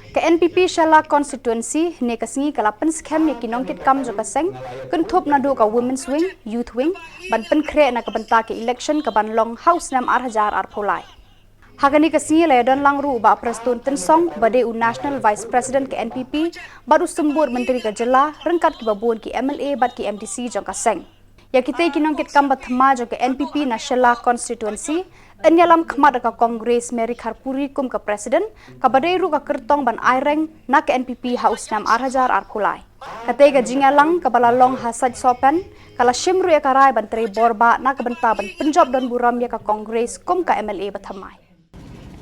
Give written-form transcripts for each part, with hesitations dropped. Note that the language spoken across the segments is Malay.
Ke NPP Shella Constituency ne kasingi kala Pynskhem ne Nongkitkam jo ka Seng kun thop na do ka Women's Wing, Youth Wing, ban penkre na ka banta ke election ka ban long house nam 8,000 ar pholai. Hagani kasingi le don lang ru ba Preston Tensong bade u National Vice President ke NPP baru sembur Menteri ka Jela rengkat ki babon ki MLA bat ki MDC jo ka Seng. Ya kita Nongkitkam bat Thymmai jo ke NPP na Shella Constituency Enyalam khmat ka Kongres Meri Kharpuri kum ka Presiden ka badairu ka kertong ban aireng na ke NPP House nam 8,000 ar pholai. Kate ka jingalang ka balalong hasaj sopen kala shimru ya karai ban tre borba na ka banta ban penjob don buram ya ka Kongres kum ka MLA bat Thymmai.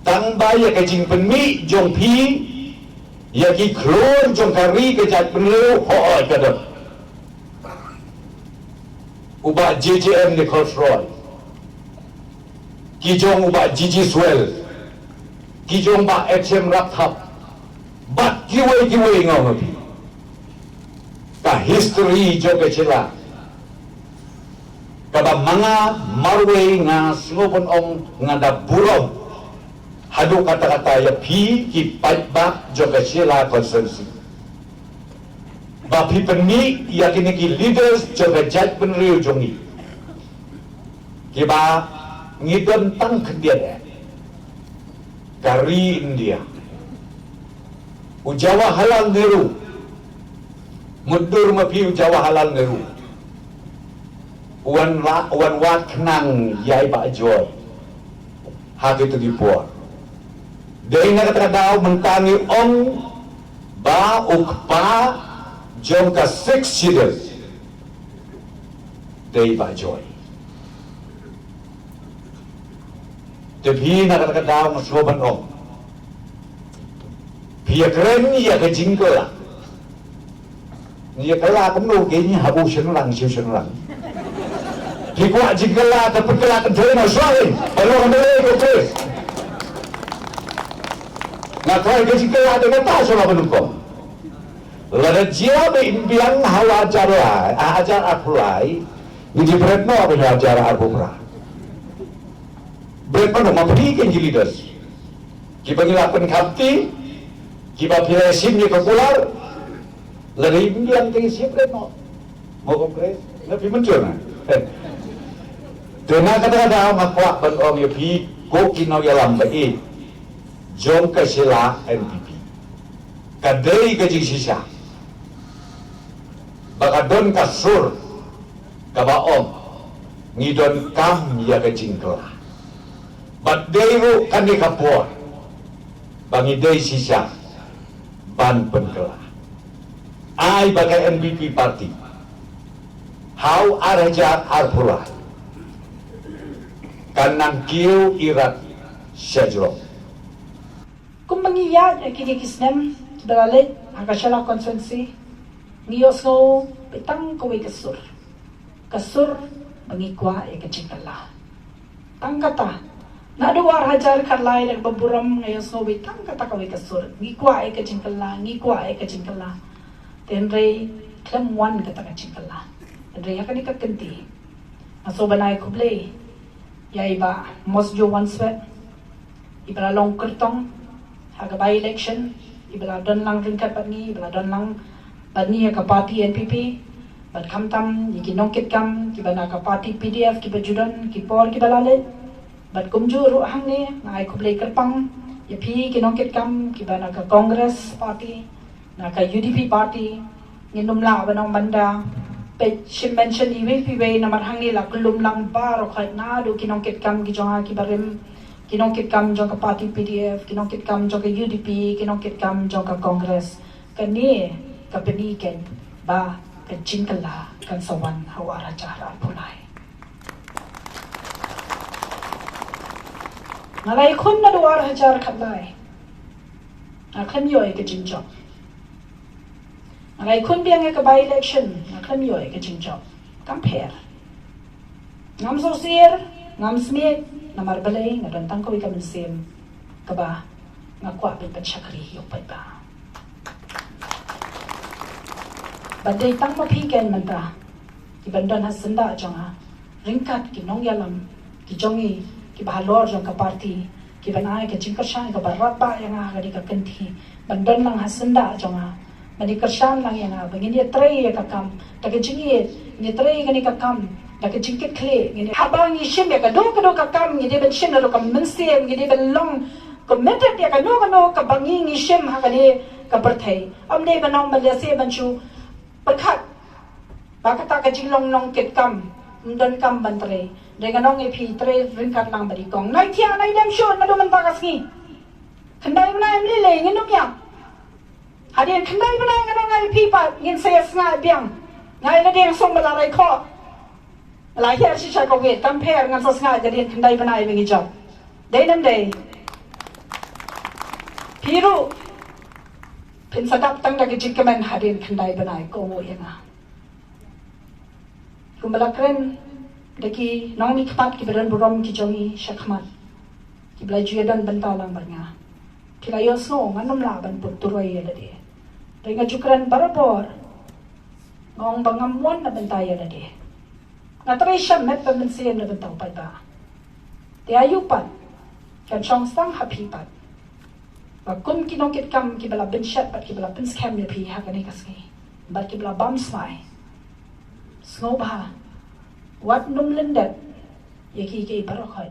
Tang ba ya ka jing penmi jong pi ya ki klon jong kari ka jat penleu ho ka do. Uba JJM ni Khosroy. Kijong ba Gigi Swell, kijong ba HM Rapthap, bat kiway ngau ngapi. Ka history jo ke Shella. Ka ba mga marway nga singopon ong nga da burong. Hadu kata-kata ya pi ki fight back jo ke Shella Constituency. Ba pi penni ya kini ki leaders jo ke jat penriu jongi. Ki ba ngidon tang kedian dari India ujawa halal Nehru mudur mapi ujawa halal Nehru wan wat kenang yai ba joy hak itu dipuar dei na kata daw mentangi ong ba ukpa jong ka 6 years dei ba joy Tapi nak kata daw masloban ong. Pia keren ni ya ke jingkela. Ni kela kamu kini habu senlang siu senlang. Kikuat jingkela tapi kela kedai masloin. Kalau kamu lagi ke. Nak kau ke jingkela dengan tak soal penungkong. Lada dia biang hawa ajar apulai. Ni beretno apa ajar apumrah. Berapa nama berikan leaders? Kita ngelakukan kapti, kita pilih sim ni popular, lari bilang tinggi siapa no, mau kongres, lebih muncul na. Dengan kata-kata makwak berong ya pi, koki no ya lambai, jom ke Shella NPP, kadai gaji sisa, bakadon kasur, kabaom, ngidon kam ya kejingkelah. But deiru kan di kapur bangi dei sisa ban penkela ai bagai NPP party how araja arpula kanang kiu irat Shillong kum mangiya kini kisnem dalale Shella Constituency ngiyosno petang kowe kasur mangikwa kecikala tangkata na duwar hajar karlay ng baburam ngayon so witang katakaway kasur ngikwa ay kachingkala tenre klam 1 katakachingkala tenre yakani kakanti aso banay kuble yay ba mosjo one sweat ibala long kertong haga by election ibala don lang ringkat patni ibala don lang patni ka party NPP bat kamtam yiki Nongkitkam kibana ka party PDF kibajudon kipor kibalale Bat kumjuru hang ni, ngai kublai kerpang, ya pi Nongkitkam, kiba nak Congress Party, nak UDP Party, nginum la banong banda, pe mention iwi piwe namar hang ni la kulum lang bar kait na do Nongkitkam kijonga kibarim, Nongkitkam jong Party PDF, Nongkitkam jong UDP, Nongkitkam jong Congress, kani kapeni ken ba kecingkala kan sawan hawara cara pulai. Ngalai kun na 2,000 katlay. Naklam yoy ka jingjok. Ngalai kun biang ka by election. Naklam yoy ka jingjok. Compare. Ngam sosir, ngam smith, namar balay, ngadantang ko ikaw minsim. Kaba, ngakwa bin patsyakri yopay ba. Baday tang mapiken man ta. Ibandan hasanda jang ha. Ringkat kinong yalam, kijongi, ki bahalor jong ka party kibanai ke jingkershan ke baraba yang aga di kakenti bandon lang hasenda jonga mani kershan lang yang aga ngini trei ka kam ta ke jingi ni trei ngini ka kam ta ke jingket kle ngini habang ni shim ya ka do ka kam ngini ben shin ro ka mensiem ngini ben long committed ya ka no ka bangi ni shim ha ka de ka perthai amne banong malaysia banchu perkhat bakata ka jinglong nongkitkam don kam bantre dengan nong epi tre ringkat lang bari kong nai thia nai dem show na do man ta kasngi khandai bnai mli le ngin nom ya hadin khandai bnai ngan ngai pi pa ngin se snga biang ngai la deng song bala rai kho la hia shi cha ko ge tam pher ngan sa snga ja din khandai bnai bengi job dei nam dei piru pin sadap tang da ge jikamen hadin khandai bnai ko mo yana kumbala kren deki nong mi kpat ki beran burom ki jongi shakmat ki blaju dan bentalang barnga kilayo so nganom la ban put turoi ya de renga jukran barabor ngong bangamwan na bentaya na de natray siya met pamensiyan na bentaw pa ba te ayupan kan chong sang happy pat kum kinongkitkam ki bala binshat pat ki bala Pynskhem ya pi ha kani kasngi bat ki bala bamsmai snobha wat num lendet yaki ke barokhat